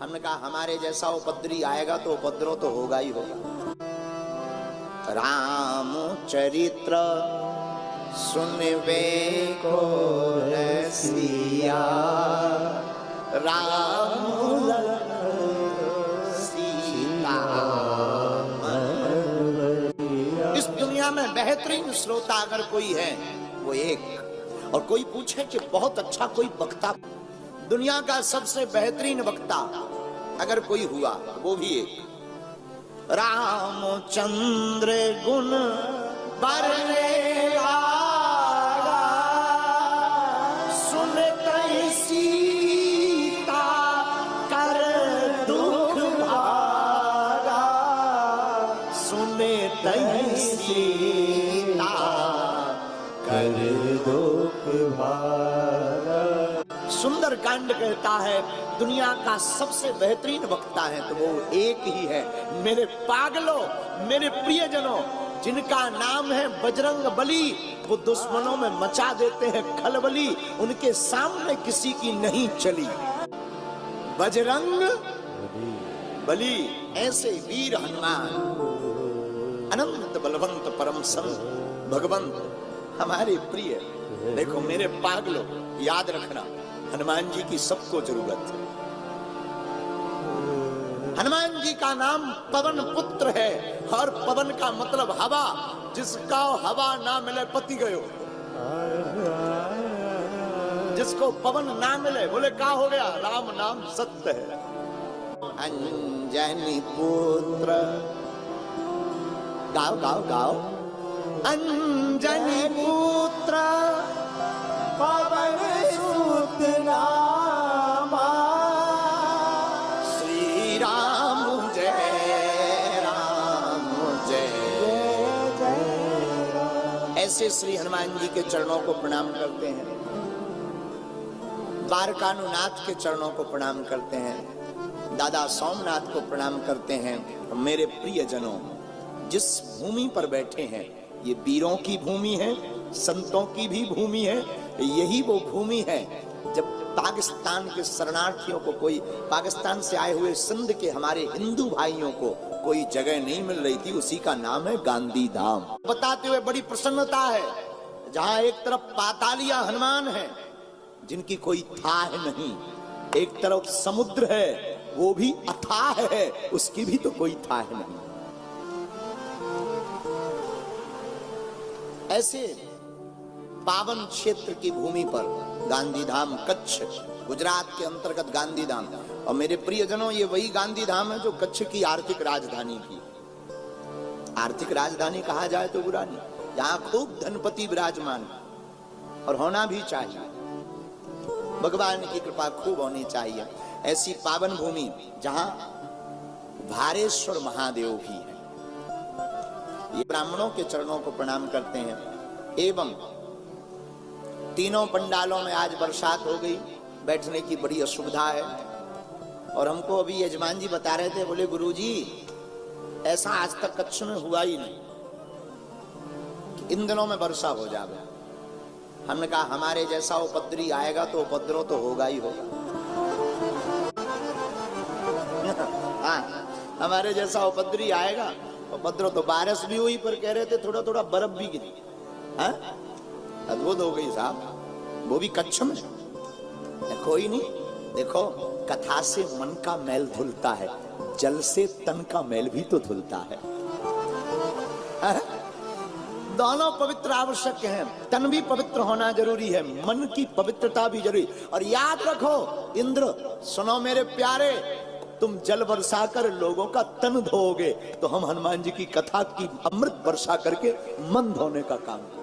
हमने कहा हमारे जैसा उपद्री आएगा तो उपद्रव तो होगा ही होगा। राम चरित्र सुनवे को रसिया, राम सीता। इस दुनिया में बेहतरीन श्रोता अगर कोई है वो एक, और कोई पूछे कि बहुत अच्छा कोई वक्ता, दुनिया का सबसे बेहतरीन वक्ता अगर कोई हुआ वो भी एक। रामचंद्र गुण बरने लागा, सुनते सीता कर दुख भागा, सुनते सीता कर दुख भागा। सुंदर कांड कहता है दुनिया का सबसे बेहतरीन वक्ता है तो वो एक ही है। मेरे पागलों, मेरे प्रियजनों, जिनका नाम है बजरंग बली, वो दुश्मनों में मचा देते हैं खलबली, उनके सामने किसी की नहीं चली। बजरंग बली ऐसे वीर हनुमान, अनंत बलवंत परम संत भगवंत हमारे प्रिय। देखो मेरे पागलों, याद रखना हनुमान जी की सबको जरूरत है। हनुमान जी का नाम पवन पुत्र है, और पवन का मतलब हवा, जिसका हवा ना मिले पति गयो। जिसको पवन ना मिले बोले क्या हो गया, राम नाम सत्य है। अंजनी पुत्र, गाओ गाओ गाओ। अंजनी पुत्र पवन सुत नामा, श्री राम जय राम जय जय। ऐसे श्री हनुमान जी के चरणों को प्रणाम करते हैं, द्वारकानुनाथ के चरणों को प्रणाम करते हैं, दादा सोमनाथ को प्रणाम करते हैं। मेरे प्रियजनों, जिस भूमि पर बैठे हैं ये वीरों की भूमि है, संतों की भी भूमि है। यही वो भूमि है जब पाकिस्तान के शरणार्थियों को, कोई पाकिस्तान से आए हुए सिंध के हमारे हिंदू भाइयों को कोई जगह नहीं मिल रही थी, उसी का नाम है गांधी धाम। बताते हुए बड़ी प्रसन्नता है, जहां एक तरफ पातालिया हनुमान है जिनकी कोई थाह नहीं, एक तरफ समुद्र है वो भी अथाह है, उसकी भी तो कोई थाह नहीं। ऐसे पावन क्षेत्र की भूमि पर गांधीधाम, कच्छ, गुजरात के अंतर्गत गांधीधाम। और मेरे प्रियजनों, ये वही गांधीधाम है जो कच्छ की आर्थिक राजधानी थी। आर्थिक राजधानी कहा जाए तो बुरा नहीं, जहां खूब धनपति विराजमान, और होना भी चाहिए, भगवान की कृपा खूब होनी चाहिए। ऐसी पावन भूमि जहां भारेश्वर महादेव भी है। ये ब्राह्मणों के चरणों को प्रणाम करते हैं। एवं तीनों पंडालों में आज बरसात हो गई, बैठने की बड़ी असुविधा है। और हमको अभी यजमान जी बता रहे थे, बोले गुरुजी ऐसा आज तक कच्छ में हुआ ही नहीं कि इन दिनों में वर्षा हो जाए। हमने कहा हमारे जैसा उपद्री आएगा तो उपद्रव तो होगा ही होगा। हाँ, हमारे जैसा उपद्री आएगा, उपद्रव तो बारिश भी हुई, पर कह रहे थे थोड़ा थोड़ा बर्फ भी गिरी। हाँ, अद्भुत हो गई साहब, वो भी कच्छ में। कोई नहीं, देखो कथा से मन का मैल धुलता है, जल से तन का मैल भी तो धुलता है। दोनों पवित्र आवश्यक हैं, तन भी पवित्र होना जरूरी है, मन की पवित्रता भी जरूरी। और याद रखो इंद्र, सुनो मेरे प्यारे, तुम जल वर्षा कर लोगों का तन धोओगे तो हम हनुमान जी की कथा की अमृत वर्षा करके मन धोने का काम करें।